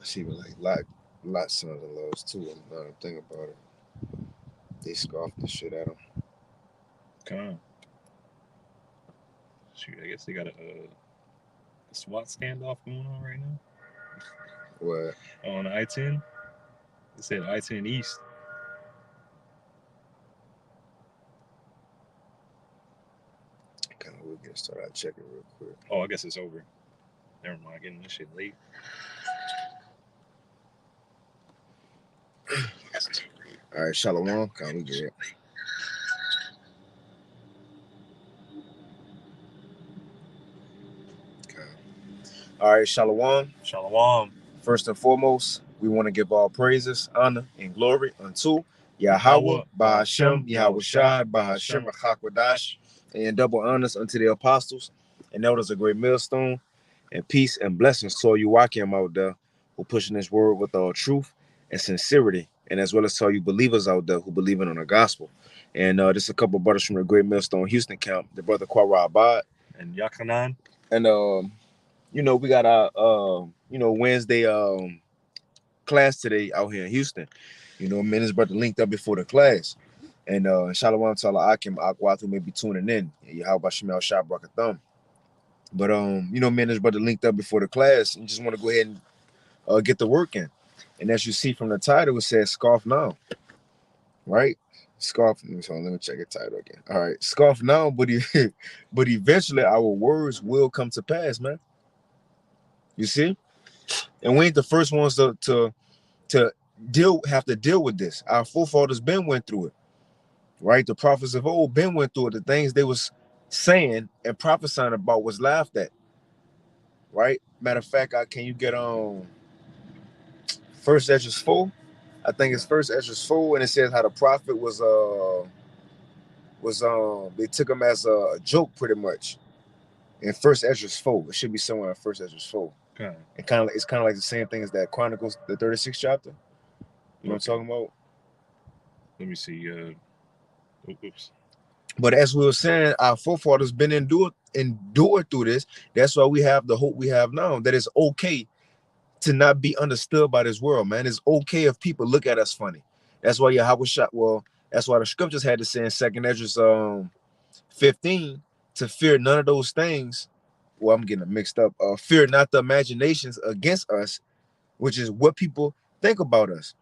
She was like lot sons and laws too. Now that I think about it, they scoffed the shit at him. Come on. Shoot, I guess they got a SWAT standoff going on right now What on I-10. It said I-10 East. kind of we'll get started. I check it real quick. Oh, I guess it's over. Never mind, getting this shit late. All right, Shalom. Can we get it? Okay. All right, Shalom. Shalom. First and foremost, we want to give all praises, honor, and glory unto Yahweh, Yahweh, Bahashem, Bahashem, Yahweh Yahweh Shai, Shai, Bahashem, Bahashem. Hakwadash, and double honors unto the apostles and elders of great millstone, and peace and blessings to all you Wakim out there who pushing this word with all truth and sincerity, and as well as to all you believers out there who believe in on the gospel. And just a couple brothers from the great millstone Houston camp, the brother Kwara Abad, And Yakanan. and we got our Wednesday class today out here in Houston. Me and his brother linked up before the class. And Shalom Tala Akim Akwatu may be tuning in. How about Shemel Shah Brakathum? But me and his brother linked up before the class and just want to go ahead and get the work in. And as you see from the title, it says Scoff Now. Right? Scoff. Let me check the title again. All right, Scoff now, but but eventually our words will come to pass, man. You see? And we ain't the first ones to have to deal with this. Our forefathers been went through it, right? The prophets of old been went through it. The things they was saying and prophesying about was laughed at, right? Matter of fact, can you get on First Ezra's 4? I think it's First Ezra's 4, and it says how the prophet was they took him as a joke pretty much. In First Ezra's 4, it should be somewhere in First Ezra's 4. Okay. And it's kind of like the same thing as that Chronicles, the 36th chapter. You know what I'm talking about? Let me see. Oops. But as we were saying, our forefathers been endured through this. That's why we have the hope we have now. That it's okay to not be understood by this world, man. It's okay if people look at us funny. That's why Yahweh shot. Well, that's why the scriptures had to say in Second Ezra 15 to fear none of those things. Well, I'm getting it mixed up. Fear not the imaginations against us, which is what people think about us.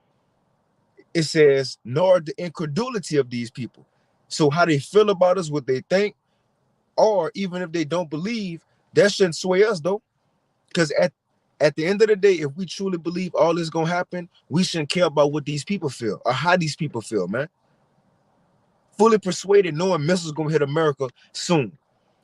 It says, nor the incredulity of these people. So how they feel about us, what they think, or even if they don't believe, that shouldn't sway us though. Because at the end of the day, if we truly believe all is gonna happen, we shouldn't care about what these people feel or how these people feel, man. Fully persuaded knowing missiles gonna hit America soon.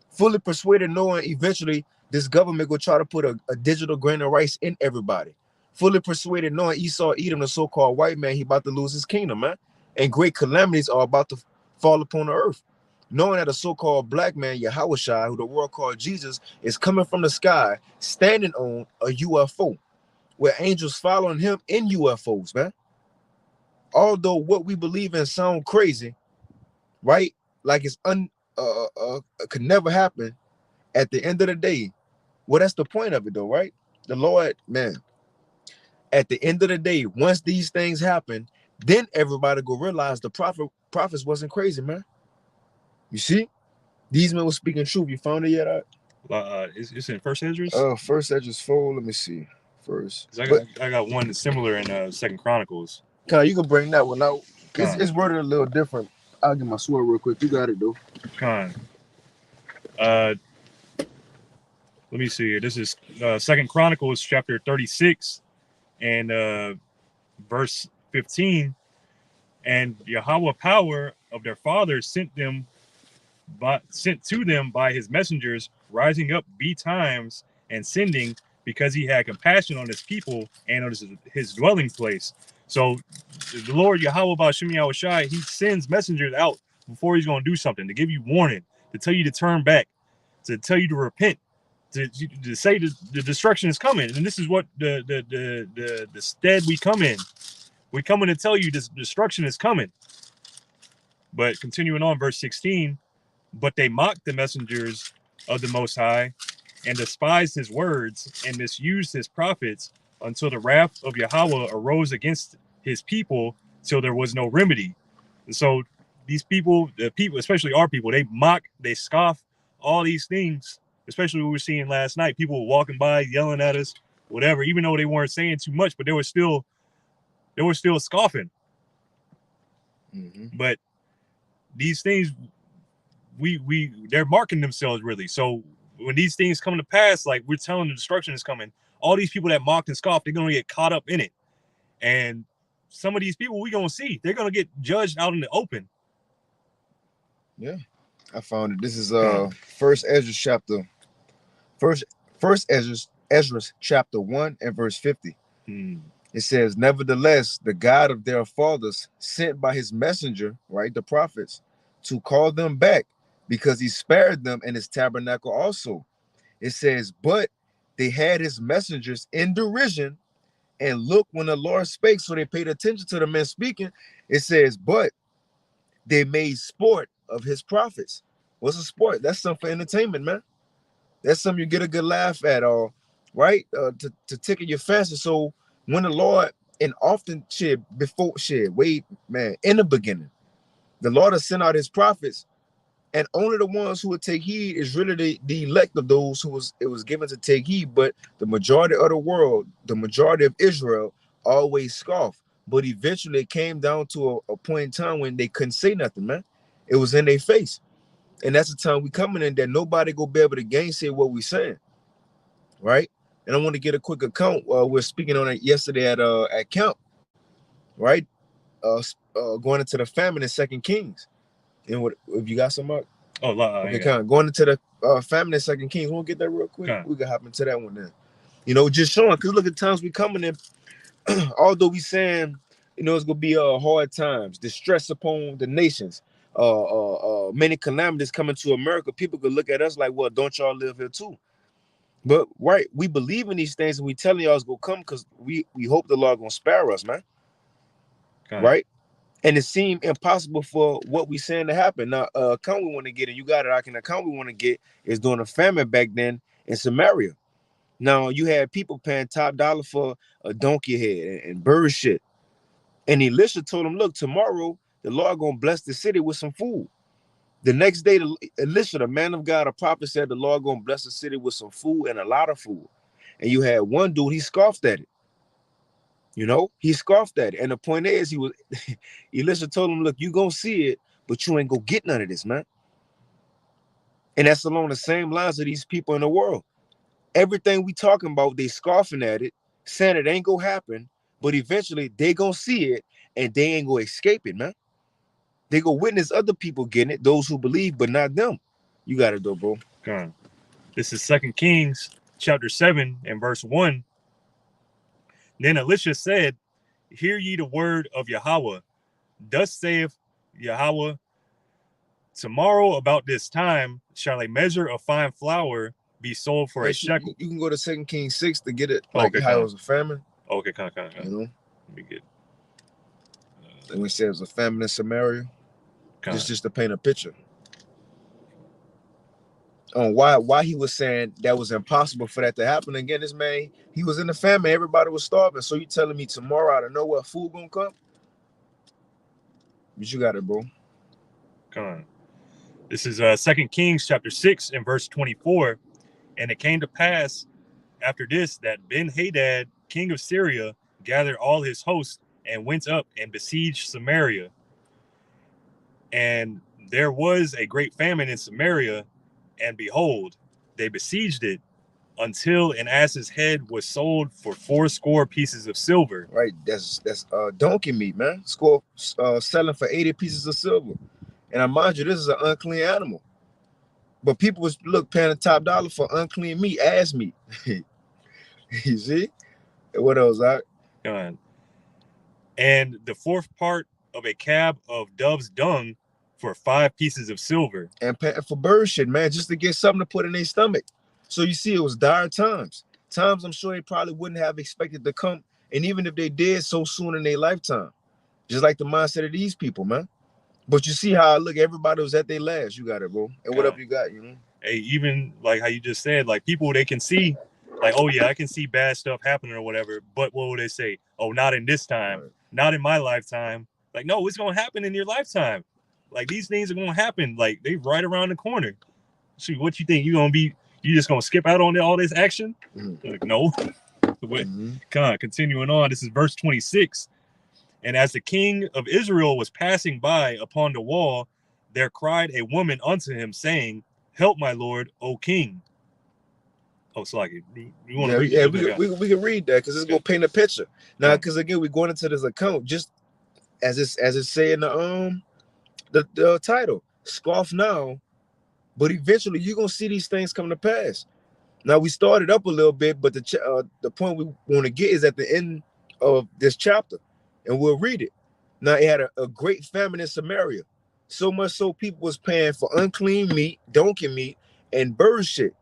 Fully persuaded knowing eventually this government will try to put a digital grain of rice in everybody. Fully persuaded knowing Esau Edom, the so-called white man, he about to lose his kingdom, man. And great calamities are about to fall upon the earth. Knowing that a so-called black man, Yahweh Shai, who the world called Jesus, is coming from the sky, standing on a UFO, where angels following him in UFOs, man. Although what we believe in sound crazy, right? Like it's could never happen. At the end of the day, well, that's the point of it, though, right? The Lord, man. At the end of the day, once these things happen, then everybody go realize the prophets wasn't crazy, man. You see, these men were speaking truth. You found it yet? It's in First Ezra's. First Ezra's 4. Let me see. First, I got one similar in Second Chronicles. Con, you can bring that one out. It's Con. worded a little different. I'll get my sword real quick. You got it, though. Con. Let me see here. This is Second Chronicles chapter 36 and verse 15. And Yahweh power of their fathers sent to them by his messengers, rising up betimes and sending, because he had compassion on his people and on his dwelling place. So the Lord Yahweh Ba'Shem Yahweh Shai, he sends messengers out before he's going to do something, to give you warning, to tell you to turn back, to tell you to repent, to say the destruction is coming. And this is what the stead we come in. We come in to tell you this destruction is coming. But continuing on, verse 16, but they mocked the messengers of the Most High and despised his words and misused his prophets, until the wrath of Yahweh arose against his people till there was no remedy. And so these people, the people, especially our people, they mock, they scoff all these things, especially what we were seeing last night. People walking by, yelling at us, whatever, even though they weren't saying too much, but they were still scoffing. Mm-hmm. But these things, they're marking themselves really. So when these things come to pass, like we're telling the destruction is coming, all these people that mocked and scoffed, they're gonna get caught up in it. And some of these people we gonna see, they're gonna get judged out in the open. Yeah, I found it. This is First Ezra chapter, first Ezra chapter 1 and verse 50. It says, "Nevertheless, the God of their fathers sent by his messenger, right, the prophets, to call them back, because he spared them in his tabernacle also." It says, "But they had his messengers in derision, and look when the Lord spake," so they paid attention to the men speaking. It says, "But they made sport of his prophets." What's a sport? That's something for entertainment, man. That's something you get a good laugh at, or right, to tickle your fancy. So when the Lord, and often wait, man, in the beginning, the Lord has sent out his prophets, and only the ones who would take heed is really the elect of those who it was given to take heed. But the majority of the world, the majority of Israel, always scoff. But eventually it came down to a point in time when they couldn't say nothing, man. It was in their face. And that's the time we coming in that nobody go be able to gainsay what we saying, right? And I want to get a quick account. We're speaking on it yesterday at camp, right? Going into the famine in Second Kings. And what if you got some up? Oh, okay, kind of going into the famine in Second Kings. We'll get that real quick. We can hop into that one then. You know, just showing, because look at the times we coming in. Although we saying, you know, it's gonna be hard times, distress upon the nations, many calamities coming to America. People could look at us like, well, don't y'all live here too? But right, we believe in these things, and we telling y'all it's gonna come because we hope the Lord gonna spare us, man. Right? And it seemed impossible for what we saying to happen. Now, account we want to get, and you got it. I can account we want to get is during a famine back then in Samaria. Now you had people paying top dollar for a donkey head and bird shit. And Elisha told him, look, tomorrow the Lord gonna bless the city with some food. The next day, Elisha, the man of God, a prophet, said the Lord gonna bless the city with some food and a lot of food. And you had one dude, he scoffed at it. You know, he scoffed at it. And the point is, Elisha told him, look, you gonna see it, but you ain't gonna get none of this, man. And that's along the same lines of these people in the world. Everything we talking about, they scoffing at it, saying it ain't gonna happen, but eventually they gonna see it and they ain't gonna escape it, man. They go witness other people getting it, those who believe, but not them. You got it though, bro. God. This is 2 Kings chapter 7 and verse 1. Then Elisha said, hear ye the word of Yahweh. Thus saith Yahweh, tomorrow about this time shall a measure of fine flour be sold for a shekel. You can go to 2 Kings 6 to get it, like how it was a famine. Okay, you know, let me get. When we say it was a famine in Samaria, just to paint a picture on why he was saying that was impossible for that to happen. Again, this man, he was in the famine, everybody was starving. So you telling me tomorrow out of nowhere food gonna come? But you got it, bro. Come on. This is 2 Kings chapter 6 and verse 24. And it came to pass after this that Ben-Hadad, king of Syria, gathered all his hosts and went up and besieged Samaria. And there was a great famine in Samaria, and behold, they besieged it until an ass's head was sold for 80 pieces of silver. Right, that's donkey meat, man. Selling for 80 pieces of silver. And I mind you, this is an unclean animal. But people was paying the top dollar for unclean meat, ass meat. You see? And what else, Zach? And the fourth part of a cab of dove's dung for 5 pieces of silver. And paying for bird shit, man, just to get something to put in their stomach. So you see, it was dire times. Times I'm sure they probably wouldn't have expected to come. And even if they did, so soon in their lifetime. Just like the mindset of these people, man. But you see how, look, everybody was at their last. You got it, bro. And what up you got, you know? Hey, even like how you just said, like people, they can see Like, oh yeah, I can see bad stuff happening or whatever, but what would they say? Oh, not in this time, not in my lifetime. Like, no, it's gonna happen in your lifetime. Like, these things are gonna happen. Like, they right around the corner. Shoot, what you think? You just gonna skip out on all this action? Like, no. Continuing on, this is verse 26. And as the king of Israel was passing by upon the wall, there cried a woman unto him, saying, help, my lord, O king. Oh, Slaki, you want to read that? Yeah, we can read that because it's gonna paint a picture. Now, because again, we're going into this account just as it say in the title, scoff now, but eventually you're gonna see these things come to pass. Now we started up a little bit, but the point we want to get is at the end of this chapter, and we'll read it. Now it had a great famine in Samaria, so much so people was paying for unclean meat, donkey meat, and bird shit.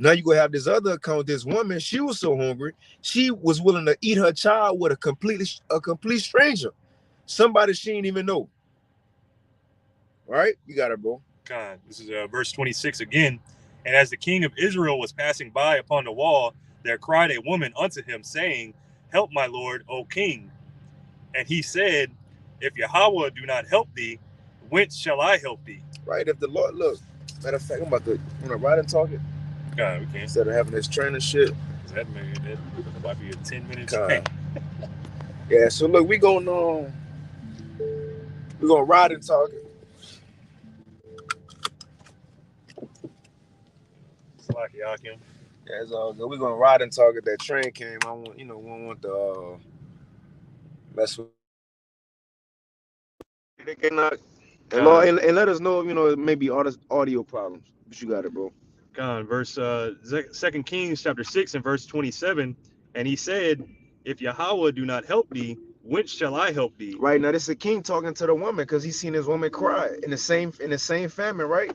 Now you gonna have this other account. This woman, she was so hungry, she was willing to eat her child with a complete stranger, somebody she didn't even know. All right, you got it, bro. God, this is verse 26 again. And as the king of Israel was passing by upon the wall, there cried a woman unto him, saying, help, my lord, O king. And he said, if Yahweh do not help thee, whence shall I help thee? Right, if the Lord, look, matter of fact, I'm about to write and talk it. God, we can. Instead of having this training shit. That might be a 10-minute train. Yeah, so look, we're gonna ride and talk it. Yeah, it's all good. We're gonna ride and talk it. That train came. I want, we don't want to mess with. They cannot. And let us know, maybe audio problems. But you got it, bro. Verse 2 Kings chapter 6 and verse 27. And he said, if Yahweh do not help thee, whence shall I help thee? Right, now this is a king talking to the woman because he seen his woman cry in the same famine, right?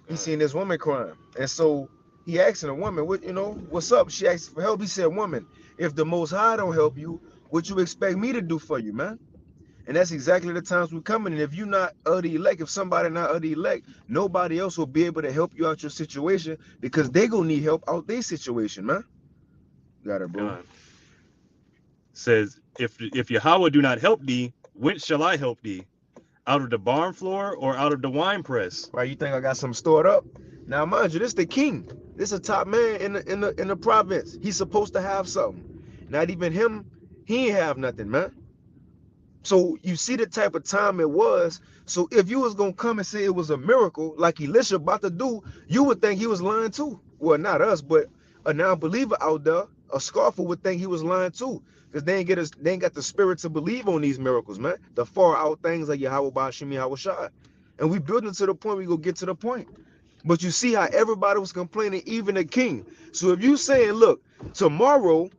He seen this woman crying. And so he asking the woman, what's up? She asked for help. He said, woman, if the Most High don't help you, what you expect me to do for you, man? And that's exactly the times we're coming. And if you're not of the elect, if somebody not of the elect, nobody else will be able to help you out your situation because they gonna need help out their situation, man. Got it, bro. Says, if Yahweh do not help thee, whence shall I help thee? Out of the barn floor or out of the wine press? Right, you think I got something stored up? Now, mind you, this the king. This a top man in the province. He's supposed to have something. Not even him, he ain't have nothing, man. So you see the type of time it was. So if you was gonna come and say it was a miracle, like Elisha about to do, you would think he was lying too. Well, not us, but a non-believer out there, a scoffer would think he was lying too, because they ain't got the spirit to believe on these miracles, man. The far out things like Yahweh Bashim Yahweh Shai. And we building to the point we go get to the point. But you see how everybody was complaining, even the king. So if you saying, look, tomorrow,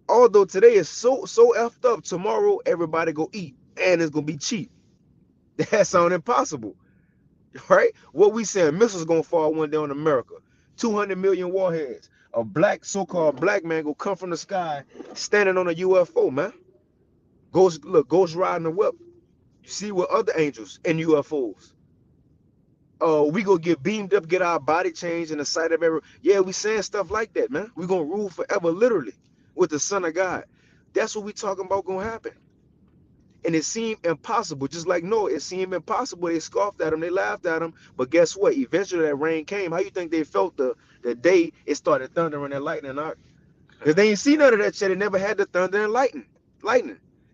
although today is so effed up, tomorrow everybody go eat and it's gonna be cheap. That sound impossible, right? What we saying, missiles gonna fall one day on America. 200 million warheads. A so-called black man go come from the sky, standing on a UFO, man. Ghost riding a whip. You see what other angels and UFOs. We gonna get beamed up, get our body changed in the sight of every. Yeah, we saying stuff like that, man. We gonna rule forever, literally, with the Son of God. That's what we talking about gonna happen. And it seemed impossible, just like Noah. It seemed impossible. They scoffed at him, they laughed at him. But guess what? Eventually that rain came. How you think they felt the day it started thundering and lightning out? Because they ain't seen none of that shit. They never had the thunder and lightning.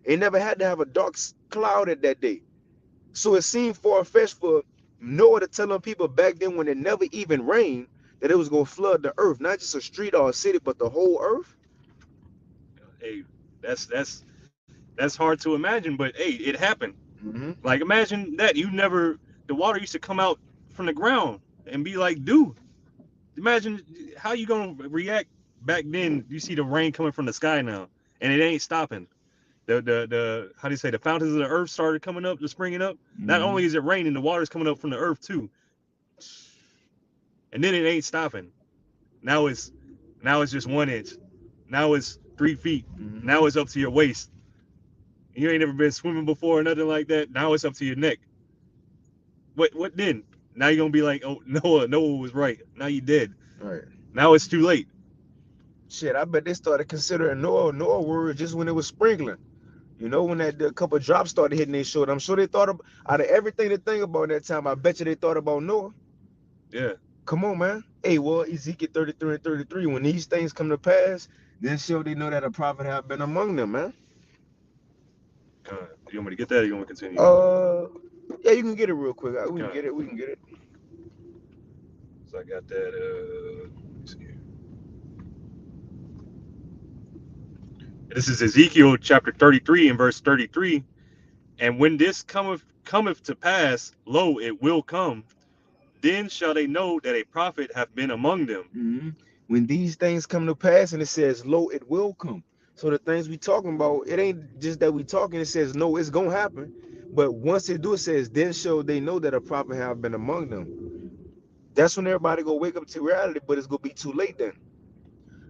They never had to have a dark cloud at that day. So it seemed far-fetched for Noah to tell them people back then when it never even rained that it was gonna flood the earth, not just a street or a city, but the whole earth. Hey, that's hard to imagine, but hey, it happened. Like, imagine that the water used to come out from the ground and be like dew. Imagine how you gonna react back then. You see the rain coming from the sky now, and it ain't stopping. The how do you say, the fountains of the earth started coming up, springing up. Not only is it raining, the water's coming up from the earth too, and then it ain't stopping. Now it's just 1 inch. Now it's 3 feet. Now it's up to your waist. You ain't never been swimming before or nothing like that. Now it's up to your neck. What then? Now you're gonna be like, oh, Noah was right. Now you dead. Right. Now it's too late. Shit, I bet they started considering Noah word just when it was sprinkling. You know, when that a couple of drops started hitting their shoulder. I'm sure they thought of out of everything to think about that time. I bet you they thought about Noah. Yeah. Come on, man. Hey, well, Ezekiel 33 and 33. When these things come to pass, then shall they know that a prophet have been among them, man. You want me to get that? Or you want me to continue? Yeah, you can get it real quick. We can Con. get it. We can get it. So I got that. Let me see here. This is Ezekiel chapter 33 and verse 33. And when this cometh to pass, lo, it will come. Then shall they know that a prophet hath been among them. Mm-hmm. When these things come to pass, and it says, "Lo, it will come." So the things we talking about, it ain't just that we talking. It says, "No, it's gonna happen." But once it do, it says, "Then shall they know that a prophet have been among them." That's when everybody go wake up to reality, but it's gonna be too late then.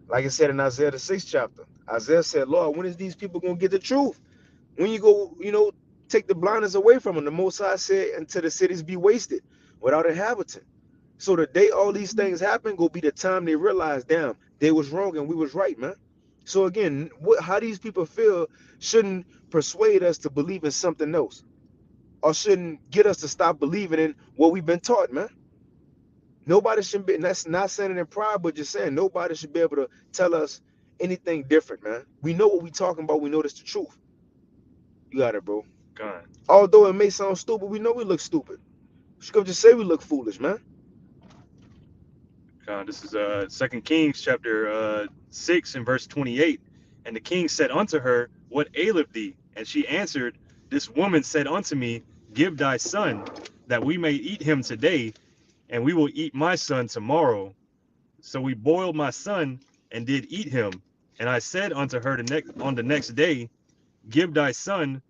Like it said in Isaiah the 6th chapter, Isaiah said, "Lord, when is these people gonna get the truth? When you go, take the blindness away from them." The Most High said, "Until the cities be wasted without inhabitant." So the day all these things happen, go be the time they realize, damn, they was wrong and we was right, man. So again, how these people feel shouldn't persuade us to believe in something else, or shouldn't get us to stop believing in what we've been taught, man. Nobody should be. And that's not saying it in pride, but just saying nobody should be able to tell us anything different, man. We know what we talking about. We know that's the truth. You got it, bro. God. Although it may sound stupid, we know we look stupid. Scripture say we look foolish, man. God. This is 2 Kings chapter 6 and verse 28. And the king said unto her, What aileth thee? And she answered, This woman said unto me, Give thy son, that we may eat him today, and we will eat my son tomorrow. So we boiled my son and did eat him. And I said unto her on the next day, Give thy son,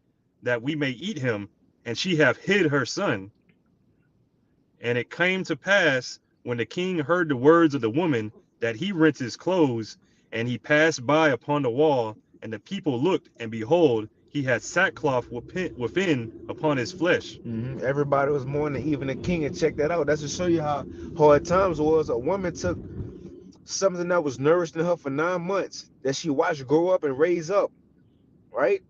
that we may eat him. And she hath hid her son. And it came to pass, when the king heard the words of the woman, that he rent his clothes, and he passed by upon the wall. And the people looked, and behold, he had sackcloth within upon his flesh. Everybody was mourning, even the king. And check that out. That's to show you how hard times was. A woman took something that was nourished in her for 9 months, that she watched grow up and raise up, right?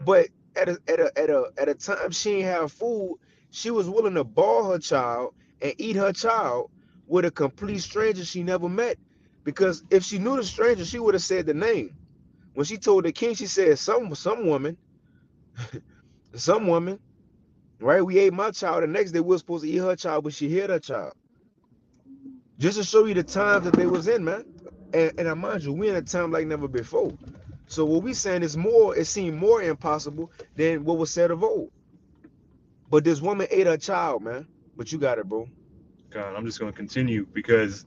But at a time she didn't have food, she was willing to ball her child and eat her child with a complete stranger she never met. Because if she knew the stranger, she would have said the name. When she told the king, she said, some woman, some woman, right? We ate my child. The next day we were supposed to eat her child, but she hid her child. Just to show you the times that they was in, man. And I mind you, we in a time like never before. So what we saying is more, it seemed more impossible than what was said of old. But this woman ate her child, man. But you got it, bro. God, I'm just going to continue, because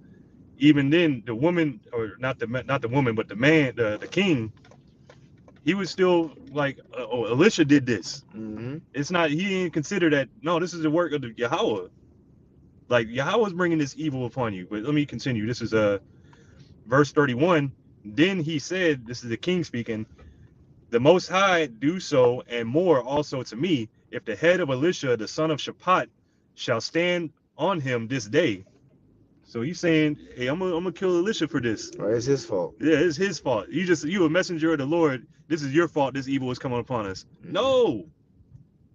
even then, the woman, or not the woman, but the man, the king, he was still like, oh, Elisha did this. It's not, he didn't consider that, no, this is the work of the Yahweh. Like, Yahweh's bringing this evil upon you. But let me continue. This is verse 31. Then he said, this is the king speaking, the Most High do so and more also to me, if the head of Elisha, the son of Shaphat, shall stand on him this day. So he's saying, hey, I'm gonna kill Elisha for this. Right, it's his fault. Yeah, it's his fault. You a messenger of the Lord. This is your fault. This evil is coming upon us. No,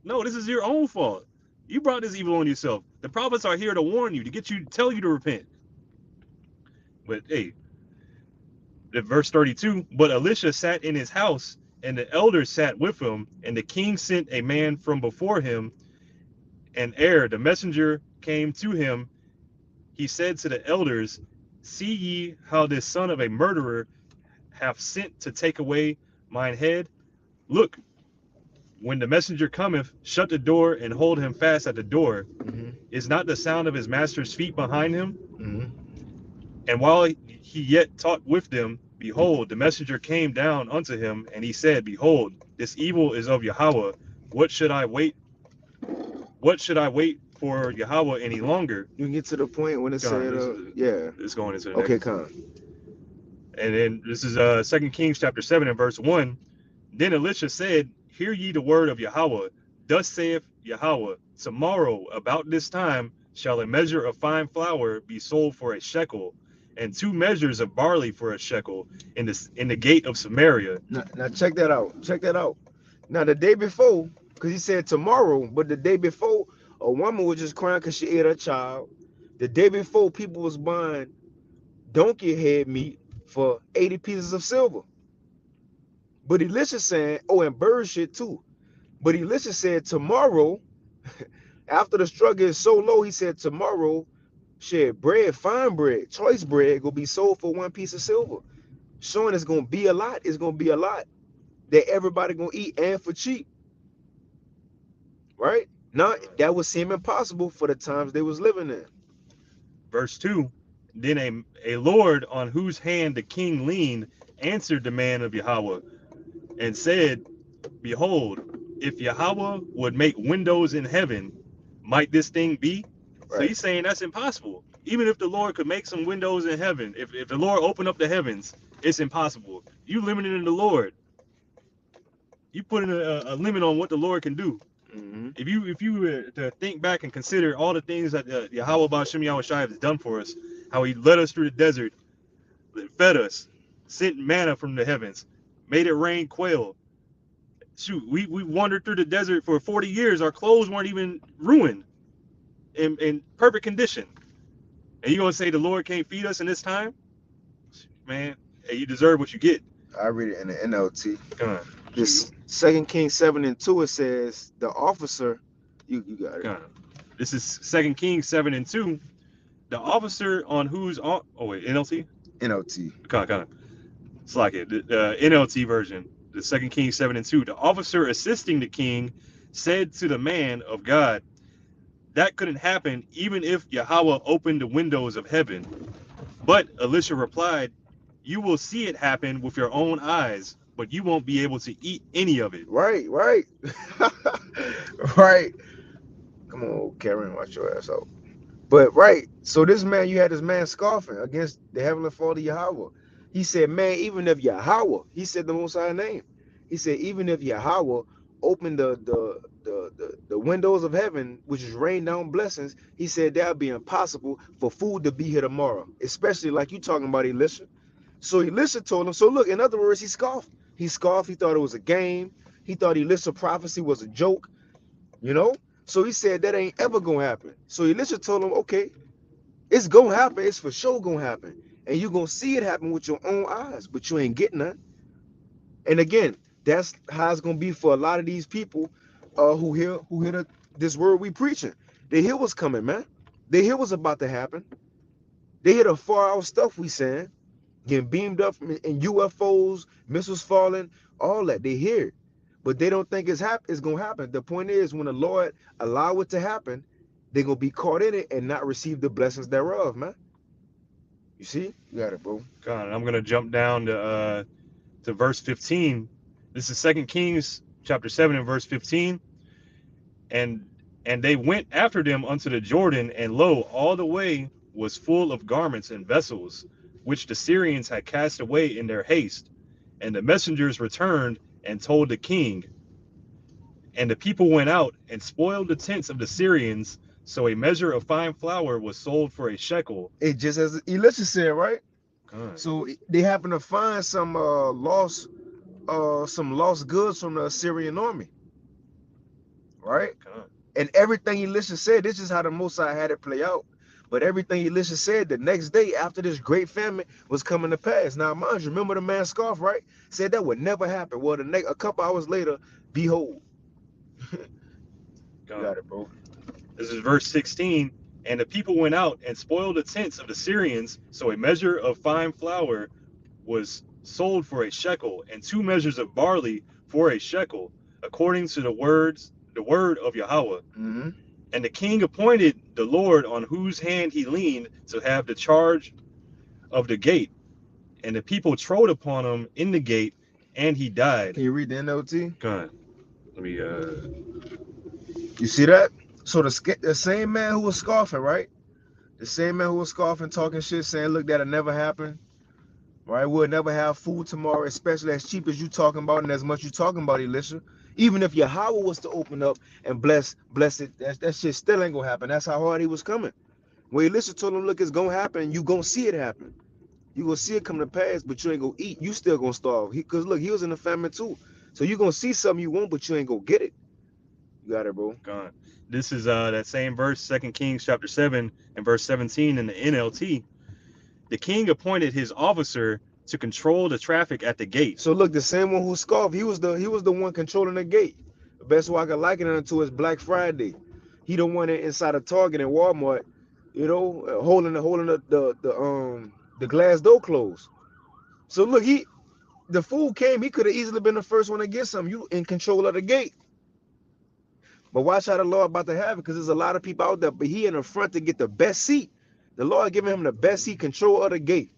this is your own fault. You brought this evil on yourself. The prophets are here to warn you, to get you, to tell you to repent. But hey, the verse 32. But Elisha sat in his house, and the elders sat with him, and the king sent a man from before him. And ere the messenger came to him, he said to the elders, See ye how this son of a murderer hath sent to take away mine head? Look, when the messenger cometh, shut the door and hold him fast at the door. Is not the sound of his master's feet behind him? And while he yet talked with them, behold, the messenger came down unto him, and he said, Behold, this evil is of Yahweh. What should I wait? What should I wait for Yahweh any longer? You can get to the point when it said, yeah. It's going into the okay, next. come. And then this is 2 Kings chapter 7 and verse 1. Then Elisha said, Hear ye the word of Yahweh. Thus saith Yahweh, Tomorrow about this time shall a measure of fine flour be sold for a shekel, and 2 measures of barley for a shekel in the gate of Samaria. Now check that out. Check that out. Now the day before, because he said tomorrow, but the day before, a woman was just crying because she ate her child. The day before, people was buying donkey head meat for 80 pieces of silver. But Elisha saying, oh, and bird shit too. But Elisha said tomorrow, after the struggle is so low, he said tomorrow, shit, bread, fine bread, choice bread, gonna be sold for 1 piece of silver. Showing it's gonna be a lot. It's gonna be a lot that everybody gonna eat and for cheap, right? Now that would seem impossible for the times they was living in. Verse 2. Then a Lord on whose hand the king leaned answered the man of Yahweh and said, Behold, if Yahweh would make windows in heaven, might this thing be? So Right. he's saying that's impossible. Even if the Lord could make some windows in heaven, if the Lord opened up the heavens, it's impossible. You limited in the Lord. You putting a limit on what the Lord can do. Mm-hmm. If you were to think back and consider all the things that Yahweh Ba'Shem Yahweh Shai has done for us, how he led us through the desert, fed us, sent manna from the heavens, made it rain quail. Shoot, we wandered through the desert for 40 years. Our clothes weren't even ruined, in perfect condition. And you gonna say the Lord can't feed us in this time? Man, hey, you deserve what you get. I read it in the NLT. Come on. This 2 Kings 7:2, it says the officer, you got it. Come on. This is 2 Kings 7:2. The officer on whose wait, NLT? NLT. Come on. It's like it. The NLT version, the 2 Kings 7:2. The officer assisting the king said to the man of God, that couldn't happen even if Yahweh opened the windows of heaven. But Elisha replied, you will see it happen with your own eyes, but you won't be able to eat any of it. Right. Right. Come on, Karen, watch your ass out. But right, so this man, you had this man scoffing against the heavenly Father Yahweh. He said, man, even if Yahweh, he said the Most High name. He said, even if Yahweh opened the windows of heaven, which is rain down blessings, he said that'd be impossible for food to be here tomorrow, especially like you talking about Elisha. So Elisha told him, so look, in other words, he scoffed. He scoffed, he thought it was a game. He thought Elisha prophecy was a joke, you know? So he said that ain't ever gonna happen. So Elisha told him, okay, it's gonna happen. It's for sure gonna happen, and you're gonna see it happen with your own eyes, but you ain't getting none. And again, that's how it's gonna be for a lot of these people who hear this word we preaching. They hear what's coming, man. They hear what's about to happen. They hear the far out stuff we saying, getting beamed up in UFOs, missiles falling, all that. They hear it, but they don't think it's gonna happen. The point is, when the Lord allow it to happen, they're gonna be caught in it and not receive the blessings thereof, man. You see? You got it, bro. God, I'm gonna jump down to verse 15. This is 2 Kings chapter 7 and verse 15. And they went after them unto the Jordan, and lo, all the way was full of garments and vessels, which the Syrians had cast away in their haste. And the messengers returned and told the king. And the people went out and spoiled the tents of the Syrians. So a measure of fine flour was sold for a shekel. It just as Elisha said, right? God. So they happen to find some lost goods from the Assyrian army, right? God. And everything Elisha said, this is how the Most High had it play out. But everything Elisha said the next day after this great famine was coming to pass. Now, mind you, remember the man Scoff, right? Said that would never happen. Well, a couple hours later, behold. God. Got it, bro. This is verse 16. And the people went out and spoiled the tents of the Syrians. So a measure of fine flour was sold for a shekel, and 2 measures of barley for a shekel, according to the word of Yahweh. Mm-hmm. And the king appointed the Lord on whose hand he leaned to have the charge of the gate. And the people trode upon him in the gate, and he died. Can you read the NLT? God, let me. You see that? So the same man who was scoffing, right? The same man who was scoffing, talking shit, saying, look, that'll never happen. Right? We'll never have food tomorrow, especially as cheap as you talking about and as much you talking about, Elisha. Even if Yahweh was to open up and bless it, that shit still ain't gonna happen. That's how hard he was coming. When Elisha told him, look, it's gonna happen, you gonna see it happen. You gonna see it come to pass, but you ain't gonna eat. You still gonna starve. Cause look, he was in the famine too. So you gonna see something you want, but you ain't gonna get it. You got it, bro. God. This is that same verse, 2 Kings chapter 7 and verse 17 in the NLT. The king appointed his officer to control the traffic at the gate. So look, the same one who scoffed, he was the one controlling the gate. The best way I can liken it to is Black Friday. He the one inside of Target and Walmart, holding the glass door closed. So look, the fool came, he could have easily been the first one to get something. You in control of the gate. But watch how the Lord about to have it, because there's a lot of people out there, but he in the front to get the best seat. The Lord giving him the best seat, control of the gate.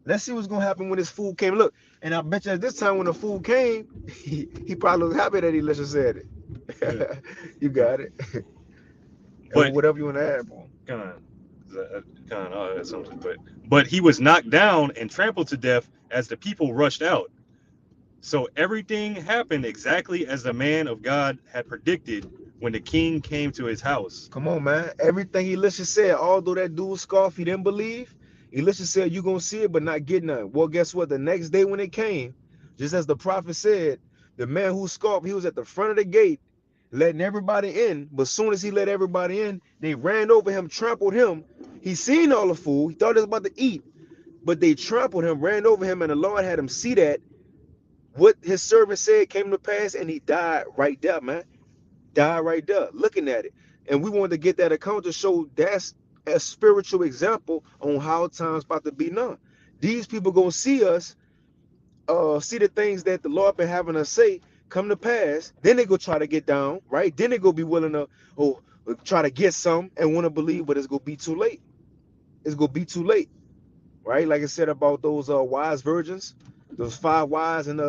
Let's see what's gonna happen when this fool came. Look, and I bet you at this time when the fool came, he probably was happy that Elisha said it. Yeah. You got it. But Whatever you want to add, bro. something. But he was knocked down and trampled to death as the people rushed out. So everything happened exactly as the man of God had predicted when the king came to his house. Come on, man. Everything Elisha said, although that dude scoffed, he didn't believe. Elisha said, you gonna see it, but not get none. Well, guess what? The next day when it came, just as the prophet said, the man who scoffed, he was at the front of the gate, letting everybody in. But as soon as he let everybody in, they ran over him, trampled him. He seen all the food. He thought he was about to eat, but they trampled him, ran over him, and the Lord had him see that what his servant said came to pass, and he died right there, man. Died right there, looking at it. And we wanted to get that account to show that's a spiritual example on how time's about to be now. These people gonna see us, see the things that the Lord been having us say come to pass. Then they go try to get down, right? Then they go be willing to try to get some and want to believe, but it's gonna be too late. It's gonna be too late, right? Like I said about those wise virgins, those five wise and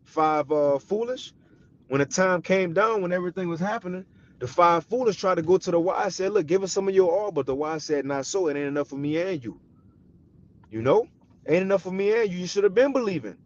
five foolish. When the time came down, when everything was happening, the five foolish tried to go to the wise, said, look, give us some of your all. But the wise said, not so. It ain't enough for me and you. You know? Ain't enough for me and you. You should have been believing.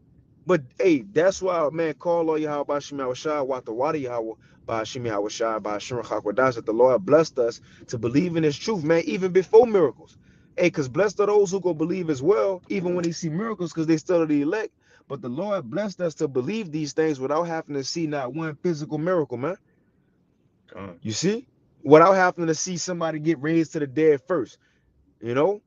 But hey, that's why, man, call all Yahweh by Shemi Awashai, Wata Wada Yahweh by Shemi Awashai, by Shemra Chakwadash, that the Lord blessed us to believe in his truth, man, even before miracles. Hey, because blessed are those who go believe as well, even when they see miracles, because they still are the elect. But the Lord blessed us to believe these things without having to see not one physical miracle, man. You see? Without having to see somebody get raised to the dead first, you know?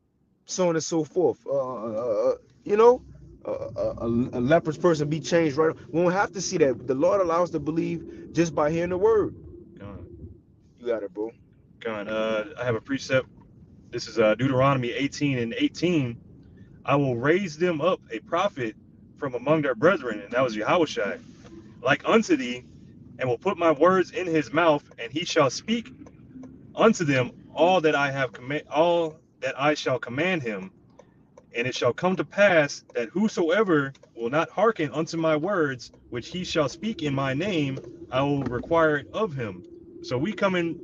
So on and so forth. You know? A leprous person be changed right. We don't have to see that. The Lord allows us to believe just by hearing the word. You got it, bro. I have a precept. This is Deuteronomy 18 and 18. I will raise them up a prophet from among their brethren, and that was Yahushua, like unto thee, and will put my words in his mouth, and he shall speak unto them all that I shall command him. And it shall come to pass that whosoever will not hearken unto my words, which he shall speak in my name, I will require it of him. So we come in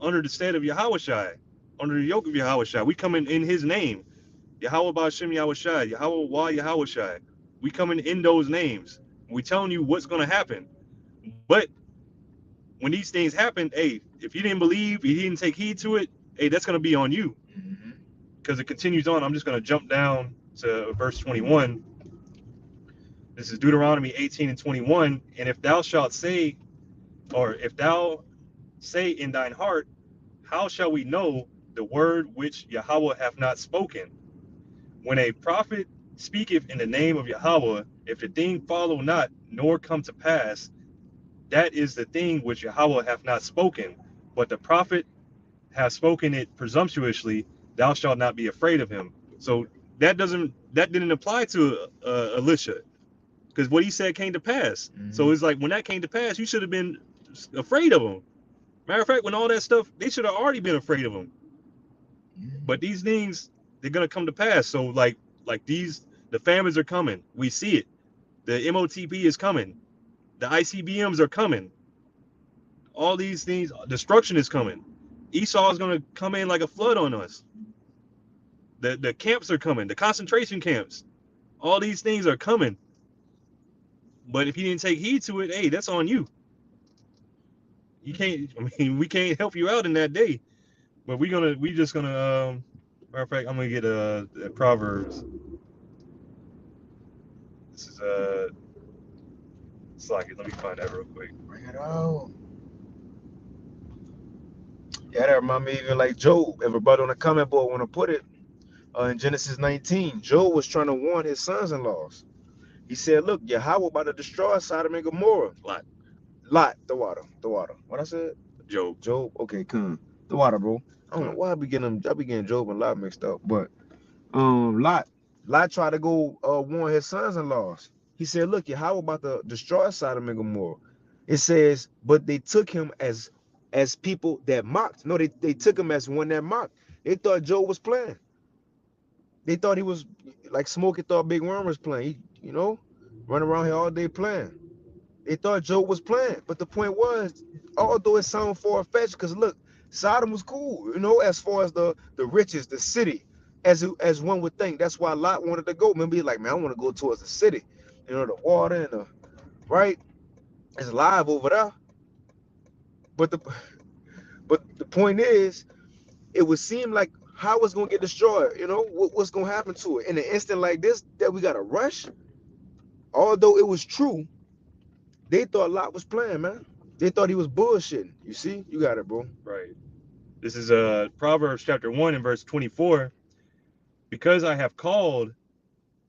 under the state of Yahushua, under the yoke of Yahushua. We come in his name. Yahweh Ba'ashem Yahushua, Yahweh Wa Yahushua. We coming in those names. We telling you what's going to happen. But when these things happen, hey, if you didn't believe, if you didn't take heed to it, hey, that's going to be on you. Because it continues on. I'm just going to jump down to verse 21. This is Deuteronomy 18 and 21. And if thou shalt say, or if thou say in thine heart, how shall we know the word which Yahweh hath not spoken? When a prophet speaketh in the name of Yahweh, if the thing follow not, nor come to pass, that is the thing which Yahweh hath not spoken. But the prophet hath spoken it presumptuously, thou shalt not be afraid of him. So that didn't apply to Elisha, because what he said came to pass. So it's like when that came to pass, you should have been afraid of him. Matter of fact, when all that stuff, they should have already been afraid of him. But these things, they're gonna come to pass. So like these, the famines are coming. We see it. The MOTP is coming. The ICBMs are coming. All these things, destruction is coming. Esau is gonna come in like a flood on us. The camps are coming. The concentration camps. All these things are coming. But if you didn't take heed to it, hey, that's on you. You can't. I mean, we can't help you out in that day. But we just gonna Matter of fact, I'm gonna get Proverbs. This is Slack it. Let me find that real quick. Bring it out. Yeah, that remind me even like Job. Everybody on the comment board want to put it in Genesis 19. Job was trying to warn his sons-in-laws. He said, "Look, Yahweh about to destroy Sodom and Gomorrah." Lot, the water, the water. What I said? Job. Job. Okay, come. The water, bro. I don't know why I be getting Job and Lot mixed up, but Lot tried to go warn his sons-in-laws. He said, "Look, Yahweh about to destroy Sodom and Gomorrah." It says, but they took him as people that mocked. No, they took him as one that mocked. They thought Job was playing. They thought he was like Smokey thought Big Worm was playing. Running around here all day playing. They thought Job was playing. But the point was, although it sounded far-fetched, because look, Sodom was cool, as far as the riches, the city, as one would think. That's why Lot wanted to go. Remember, he's like, man, I want to go towards the city. The water and the right. It's live over there. But the point is, it would seem like how it's gonna get destroyed. What's gonna happen to it in an instant like this that we gotta rush. Although it was true, they thought Lot was playing, man. They thought he was bullshitting. You see, you got it, bro. Right. This is Proverbs chapter 1 and verse 24. Because I have called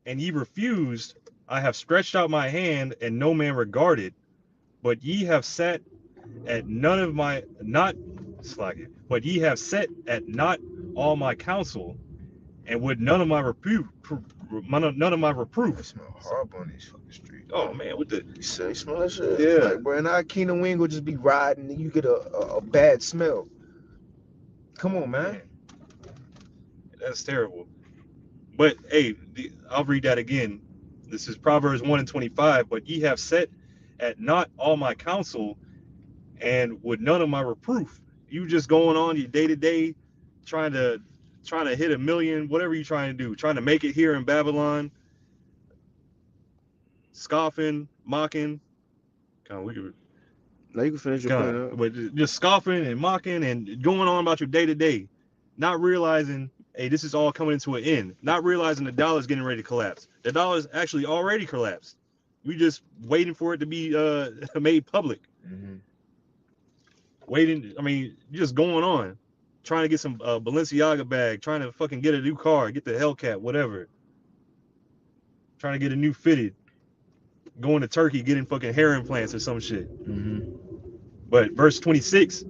and ye refused, I have stretched out my hand and no man regarded, but ye have sat at none of my not slacking, but ye have set at not all my counsel, and would none of my reproof. None of my I reproof. smell horrible on these fucking streets. Oh man, what the? You smell that shit? Yeah. Like, bro, in our Kingdom, we ain't gonna just be riding and you get a bad smell. Come on, man. That's terrible. But hey, I'll read that again. This is Proverbs 1 and 25. But ye have set at not all my counsel, and with none of my reproof. You just going on your day to day, trying to hit a million, whatever you trying to do, trying to make it here in Babylon, scoffing, mocking. We could. Now you can finish your point out. But just scoffing and mocking and going on about your day to day, not realizing, hey, this is all coming to an end. Not realizing the dollar's getting ready to collapse. The dollar's actually already collapsed. We just waiting for it to be made public. Mm-hmm. Waiting. I mean, just going on, trying to get some Balenciaga bag, trying to fucking get a new car, get the Hellcat, whatever. Trying to get a new fitted. Going to Turkey, getting fucking hair implants or some shit. Mm-hmm. But verse 26,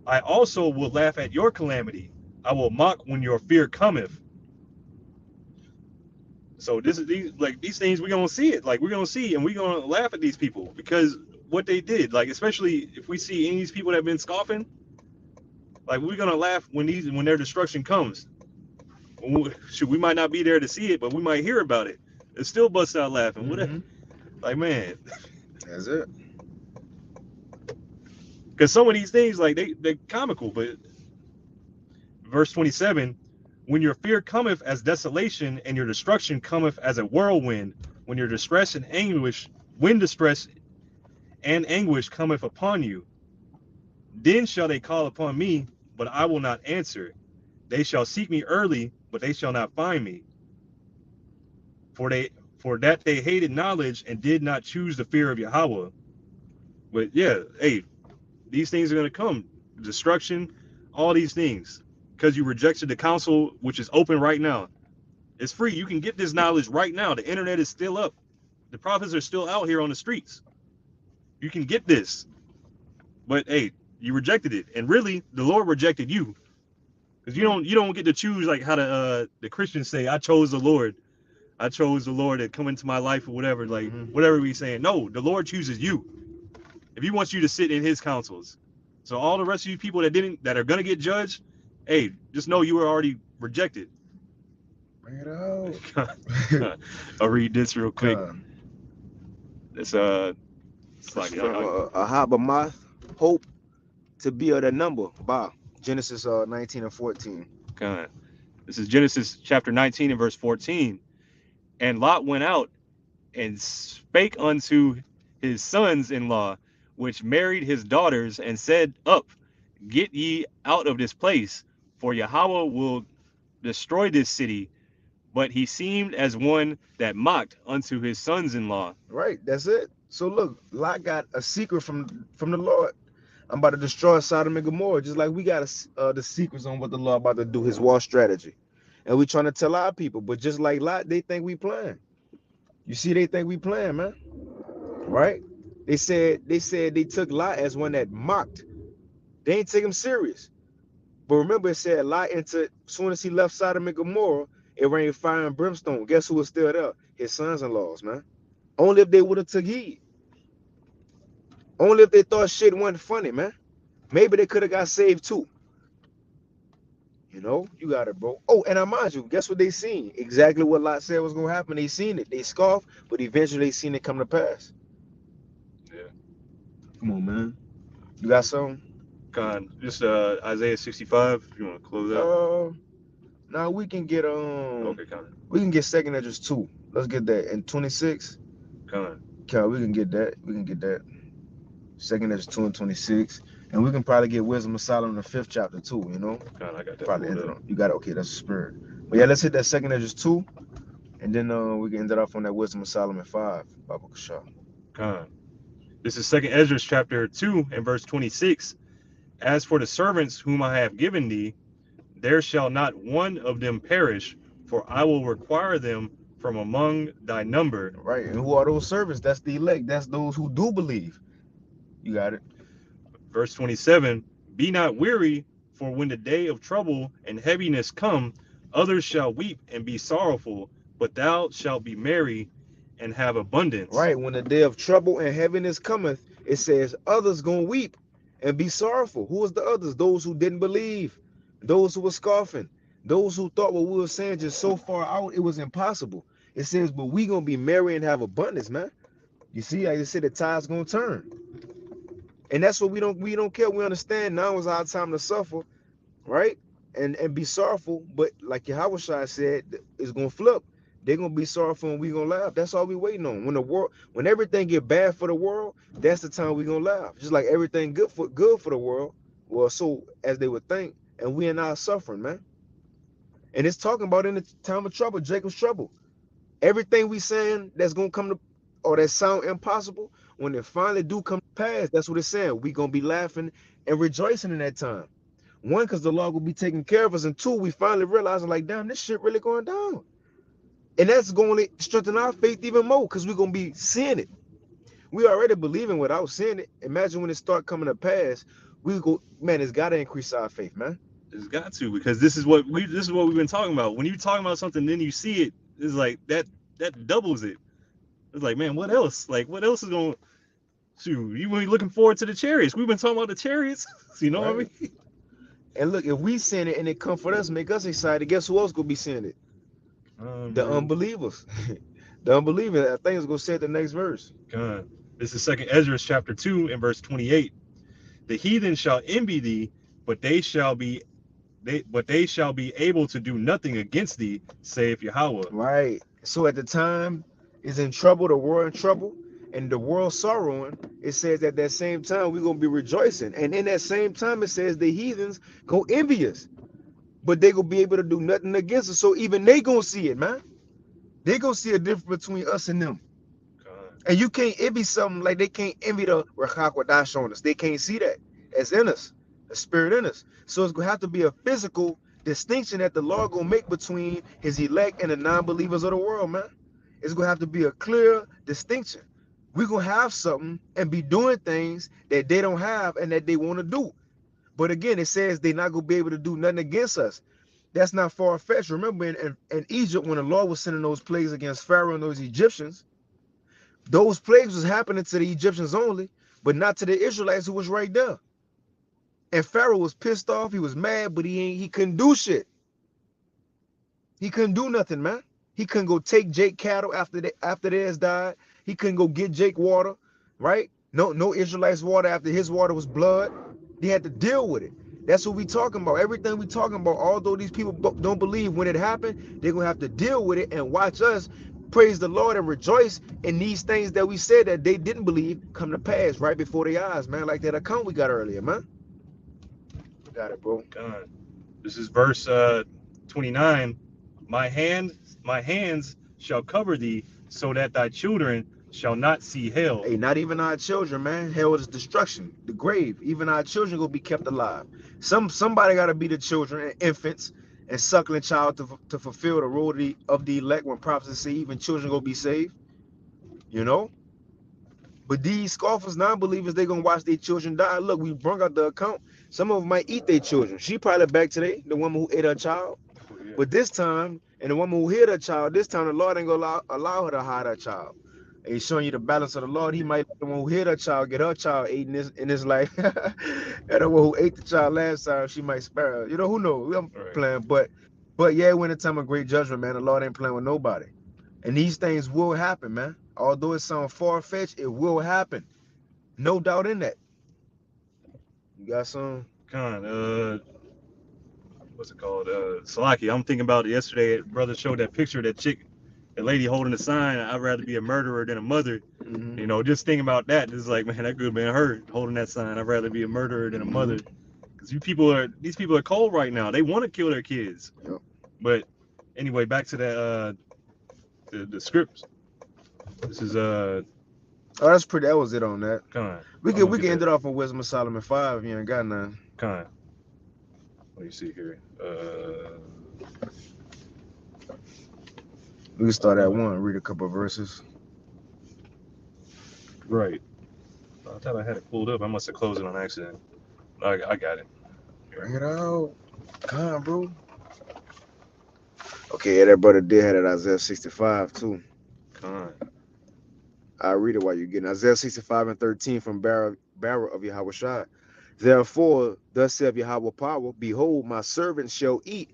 I also will laugh at your calamity. I will mock when your fear cometh. So this is these things we're gonna see it. Like we're gonna see and we're gonna laugh at these people because what they did. Like especially if we see any of these people that have been scoffing, like we're gonna laugh when their destruction comes. We might not be there to see it, but we might hear about it. It still bust out laughing. Mm-hmm. Like man, that's it. Because some of these things like they're comical, but verse 27, when your fear cometh as desolation and your destruction cometh as a whirlwind, when your distress and anguish, when distress and anguish cometh upon you, then shall they call upon me, but I will not answer. They shall seek me early, but they shall not find me. For that they hated knowledge and did not choose the fear of Yahweh. But yeah, hey, these things are going to come. Destruction, all these things. Because you rejected the counsel, which is open right now. It's free. You can get this knowledge right now. The internet is still up. The prophets are still out here on the streets. You can get this. But hey, you rejected it. And really, the Lord rejected you. Because you don't get to choose like how the Christians say, I chose the Lord. I chose the Lord to come into my life or whatever. Like whatever we saying. No, the Lord chooses you. If he wants you to sit in his counsels. So all the rest of you people that are gonna get judged, hey, just know you were already rejected. Bring it out. I'll read this real quick. It's like Ahabamoth, hope to be of the number. By Genesis 19 and 14. This is Genesis chapter 19 and verse 14. And Lot went out and spake unto his sons-in-law, which married his daughters, and said, Up, get ye out of this place, for Yahweh will destroy this city, but he seemed as one that mocked unto his sons-in-law. Right, that's it. So look, Lot got a secret from the Lord. I'm about to destroy Sodom and Gomorrah, just like we got the secrets on what the Lord about to do, his war strategy. And we trying to tell our people, but just like Lot, they think we playing. You see, they think we playing, man. Right? They said they took Lot as one that mocked. They ain't take him serious. But remember, it said Lot entered as soon as he left Sodom and Gomorrah, it rained fire and brimstone. Guess who was still there? His sons-in-laws, man. Only if they would have took heed. Only if they thought shit wasn't funny, man. Maybe they could have got saved too. You know, you got it, bro. Oh, and I mind you, guess what they seen? Exactly what Lot said was gonna happen. They seen it. They scoffed, but eventually they seen it come to pass. Yeah. Come on, man. You got something? Just Isaiah 65, if you want to close out. Now we can get Okay, Con. we can get second address 2. Let's get that. And 26. Con. Okay, we can get that. We can get that. Second address 2 and 26. And we can probably get Wisdom of Solomon in the 5th chapter too, you know? Con, I got that Probably pulled end it up. on. You got it. Okay, that's the spirit. But yeah, let's hit that second address 2. And then we can end it off on that Wisdom of Solomon 5. Baba Kasha. Con. This is Second Ezra chapter 2 and verse 26. As for the servants whom I have given thee, there shall not one of them perish, for I will require them from among thy number. Right. And who are those servants? That's the elect. That's those who do believe. You got it. Verse 27. Be not weary, for when the day of trouble and heaviness come, others shall weep and be sorrowful, but thou shalt be merry and have abundance. Right. When the day of trouble and heaviness cometh, it says others gonna weep and be sorrowful. Who is the others? Those who didn't believe, those who were scoffing, those who thought what we were saying just so far out it was impossible. It says, but we gonna be merry and have abundance, man. You see, like I said, the tide's gonna turn. And that's what we don't care. We understand now is our time to suffer, right? And be sorrowful. But like Yahweh Shai said, it's gonna flip. They're gonna be sorrowful and we gonna laugh. That's all we waiting on. When everything get bad for the world, that's the time we gonna laugh. Just like everything good for the world, well, so as they would think, and we are not suffering, man. And it's talking about in the time of trouble, Jacob's trouble. Everything we saying that's gonna come to or that sound impossible, when it finally do come to pass, that's what it's saying. We gonna be laughing and rejoicing in that time. One, because the Lord will be taking care of us, and two, we finally realizing like, damn, this shit really going down. And that's going to strengthen our faith even more because we're going to be seeing it. We already believing without seeing it. Imagine when it start coming to pass, we go, man, it's got to increase our faith, man. It's got to, because this is what we've been talking about. When you're talking about something, then you see it, it's like that doubles it. It's like, man, what else? Like, what else is going? Shoot, you were looking forward to the chariots. We've been talking about the chariots. You know what I Right. mean? And look, if we seeing it and it comfort us, make us excited, guess who else going to be seeing it? The Man, unbelievers. The unbelievers. I think it's going to say the next verse. God. This is Second Ezra chapter 2 and verse 28. The heathen shall envy thee, but they shall be able to do nothing against thee, saith Yahweh. Right. So at the time is in trouble, the world in trouble, and the world sorrowing, it says at that same time we're gonna be rejoicing. And in that same time, it says the heathens go envy us, but they gonna be able to do nothing against us. So even they gonna see it, man. They gonna see a difference between us and them. God. And you can't envy something like they can't envy the Rachakwadash on us. They can't see that. It's in us, the spirit in us. So it's gonna have to be a physical distinction that the Lord gonna make between his elect and the non-believers of the world, man. It's gonna have to be a clear distinction. We're gonna have something and be doing things that they don't have and that they want to do. But again, it says they're not gonna be able to do nothing against us. That's not far-fetched. Remember in Egypt, when the Lord was sending those plagues against Pharaoh and those Egyptians, those plagues was happening to the Egyptians only, but not to the Israelites who was right there. And Pharaoh was pissed off. He was mad, but he couldn't do shit. He couldn't do nothing, man. He couldn't go take Jake cattle after theirs died. He couldn't go get Jake water, right? No Israelites water after his water was blood. They had to deal with it. That's what we talking about. Everything we talking about, although these people don't believe when it happened, they're gonna have to deal with it and watch us praise the Lord and rejoice in these things that we said that they didn't believe come to pass right before their eyes, man. Like that account we got earlier, man. Got it, bro. God. This is verse 29, my hands shall cover thee, so that thy children shall not see hell. Hey, not even our children, man. Hell is destruction, the grave. Even our children gonna be kept alive. Somebody gotta be the children and infants and suckling child to fulfill the role of the elect when prophecies say even children gonna be saved. You know. But these scoffers, non-believers, they gonna watch their children die. Look, we brought out the account. Some of them might eat their children. She probably back today, the woman who ate her child. Yeah. But this time, and the woman who hid her child, this time the Lord ain't gonna allow her to hide her child. And he's showing you the balance of the Lord. He might let the one who hid her child get her child ate in this life. And the one who ate the child last time, she might spare her. You know, who knows? I'm Right. playing. But yeah, we're in a time of great judgment, man. The Lord ain't playing with nobody. And these things will happen, man. Although it sounds far-fetched, it will happen. No doubt in that. You got some? What's it called? Salaki. I'm thinking about it yesterday. Brother showed that picture of that chick, the lady holding the sign. I'd rather be a murderer than a mother. Mm-hmm. You know, just thinking about that, it's like, man, that could have been her holding that sign. I'd rather be a murderer than a mother. Because these people are cold right now. They want to kill their kids. Yep. But anyway, back to that the scripts. This is Oh, that's pretty. That was it on that. Con. We can end it off on Wisdom of Solomon 5 if you ain't got none. Con. Let me see here. We can start at 1, read a couple of verses. Right. I thought I had it pulled up. I must have closed it on accident. I got it. Bring it out. Come on, bro. Okay, yeah, that brother did have it Isaiah 65 too. Con. I'll read it while you're getting Isaiah 65 and 13 from Barra of Yahweh Shai. Therefore, thus saith Yahweh power, behold, my servants shall eat,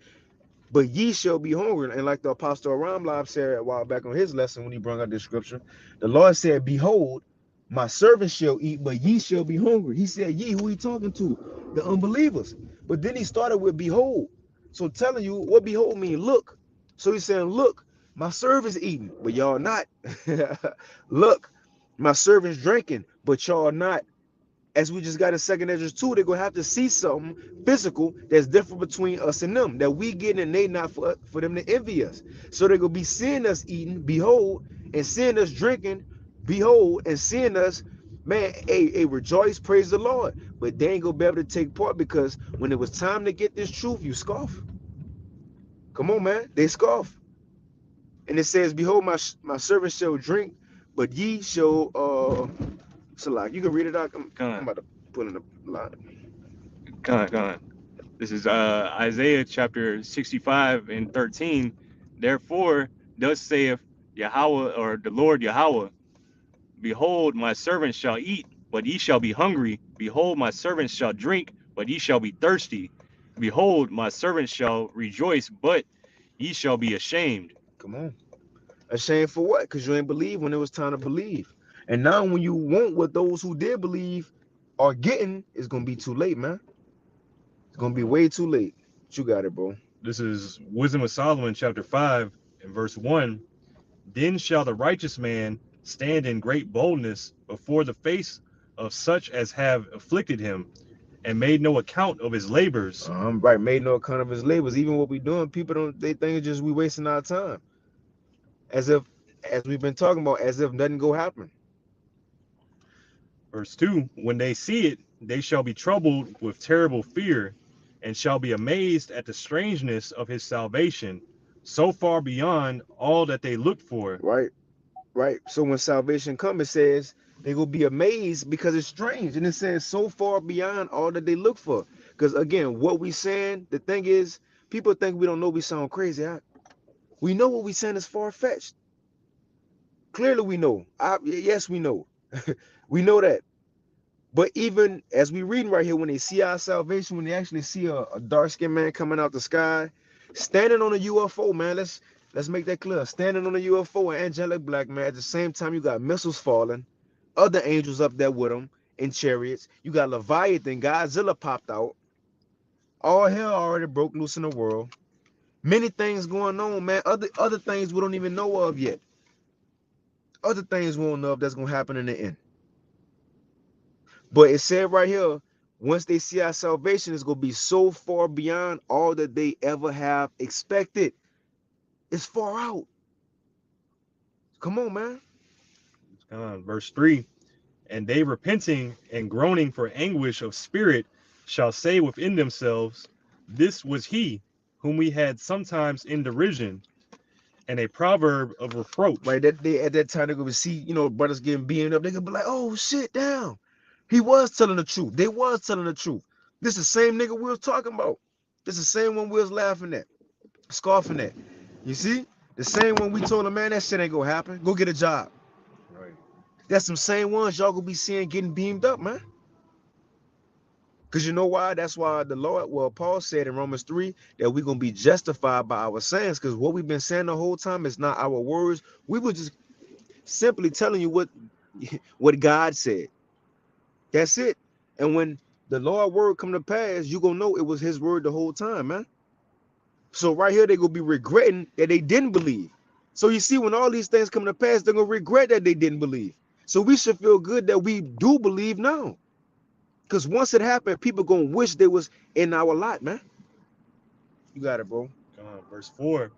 but ye shall be hungry. And like the Apostle Ramlab said a while back on his lesson when he brought out this scripture, the Lord said, behold, my servants shall eat, but ye shall be hungry. He said, ye, who he talking to? The unbelievers. But then he started with behold. So telling you what behold mean, look. So he's saying, look, my servants eating, but y'all not. Look, my servants drinking, but y'all not. As we just got in 2nd Ezra 2, they're going to have to see something physical that's different between us and them, that we getting and they not, for them to envy us. So they're going to be seeing us eating, behold, and seeing us drinking, behold, and seeing us, man, rejoice, praise the Lord. But they ain't going to be able to take part because when it was time to get this truth, you scoff. Come on, man. They scoff. And it says, behold, my servants shall drink, but ye shall, Salak, you can read it out. I'm about to put in the line. Con. This is Isaiah chapter 65 and 13. Therefore, thus saith Yahweh, or the Lord Yahweh, behold, my servants shall eat, but ye shall be hungry. Behold, my servants shall drink, but ye shall be thirsty. Behold, my servants shall rejoice, but ye shall be ashamed. Come on. Ashamed for what? Because you ain't believe when it was time to believe. And now when you want what those who did believe are getting, it's going to be too late, man. It's going to be way too late. But you got it, bro. This is Wisdom of Solomon chapter 5 and verse 1. Then shall the righteous man stand in great boldness before the face of such as have afflicted him, and made no account of his labors. Right, made no account of his labors. Even what we doing, people they think it's just we wasting our time. As we've been talking about, as if nothing go happen. Verse 2, when they see it, they shall be troubled with terrible fear, and shall be amazed at the strangeness of his salvation, so far beyond all that they looked for. Right. So when salvation comes, it says they will be amazed because it's strange. And it says so far beyond all that they look for. Because again, what we saying, the thing is, people think we don't know we sound crazy. We know what we saying is far-fetched. Clearly we know. Yes, we know. We know that. But even as we reading right here, when they see our salvation, when they actually see a dark-skinned man coming out the sky, standing on a UFO, man, let's make that clear. Standing on a UFO, an angelic black man. At the same time, you got missiles falling, other angels up there with them in chariots. You got Leviathan, Godzilla popped out. All hell already broke loose in the world. Many things going on, man. Other things we don't even know of yet. Other things we don't know of that's gonna happen in the end. But it said right here, Once they see our salvation, it's going to be so far beyond all that they ever have expected. It's far out. Come on, man. Verse 3, and they repenting and groaning for anguish of spirit shall say within themselves, this was he whom we had sometimes in derision, and a proverb of reproach. Right, that they at that time they're gonna see, brothers getting beaten up. They're gonna be like, oh shit, down. He was telling the truth. They was telling the truth. This is the same nigga we was talking about. This is the same one we was laughing at, scoffing at. You see? The same one we told him, man, that shit ain't gonna happen. Go get a job. Right. That's some same ones y'all gonna be seeing getting beamed up, man. Because you know why? That's why the Lord, well, Paul said in Romans 3 that we're going to be justified by our sayings. Because what we've been saying the whole time is not our words. We were just simply telling you what God said. That's it. And when the Lord word come to pass, you going to know it was his word the whole time, man. So right here, they're going to be regretting that they didn't believe. So you see, when all these things come to pass, they're going to regret that they didn't believe. So we should feel good that we do believe now. Because once it happened, people going to wish they was in our lot, man. You got it, bro. Verse 4,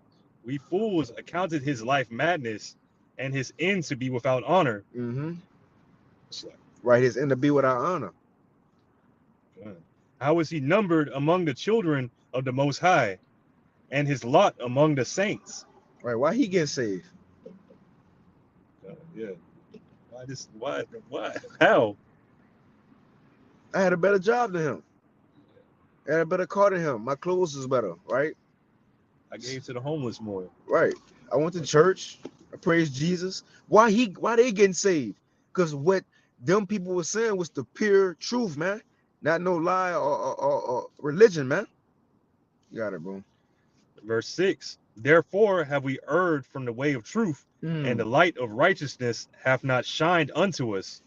we fools accounted his life madness and his end to be without honor. Mm-hmm. Right, his end to be without honor. How was he numbered among the children of the Most High, and his lot among the saints? Right, why he getting saved? Yeah. Why? How? I had a better job than him. I had a better car than him. My clothes is better, right? I gave to the homeless more. Right. I went to church. I praised Jesus. Why they getting saved? Because what them people were saying was the pure truth, man. Not no lie or religion, man. You got it, bro. Verse 6, therefore have we erred from the way of truth, and the light of righteousness hath not shined unto us,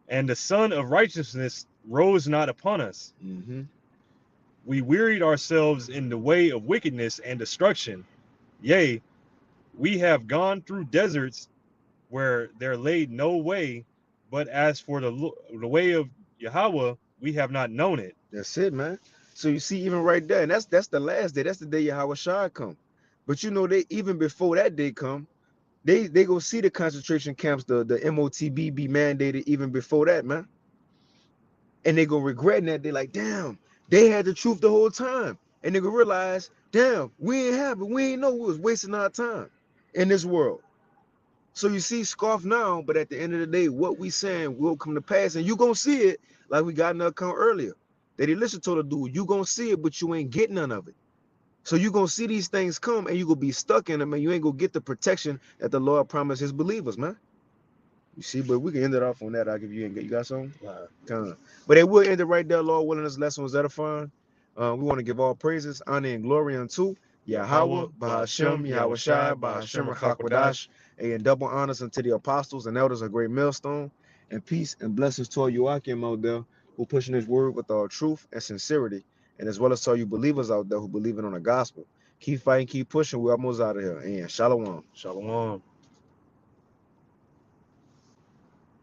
and the sun of righteousness rose not upon us. Mm-hmm. We wearied ourselves in the way of wickedness and destruction. Yea, we have gone through deserts where there laid no way, but as for the way of Yahweh, we have not known it. That's it, man. So you see, even right there, and that's the last day. That's the day Yahweh Shai come. But you know, they even before that day come, they go see the concentration camps, the MOTB be mandated even before that, man. And they go regretting that. They like, damn, they had the truth the whole time. And they go realize, damn, we ain't have it. We ain't know we was wasting our time in this world. So you see, scoff now, but at the end of the day, what we saying will come to pass. And you gonna see it, like we got in the account earlier. That Elisha told the dude, you gonna see it, but you ain't getting none of it. So you gonna see these things come and you gonna be stuck in them, and you ain't gonna get the protection that the Lord promised his believers, man. You see, but we can end it off on that. I'll give you, you got something? But it will end it right there, Lord willing. This lesson was edifying. We want to give all praises, honor, and glory unto Yahweh, Bahashem, Yahweh Shai, Bahashem, Rakakwadash, and double honors unto the apostles and elders of Great Millstone, and peace and blessings to all you Akim out there who pushing his word with all truth and sincerity, and as well as to all you believers out there who believe in on the gospel. Keep fighting, keep pushing. We're almost out of here. And shalom. Shalom.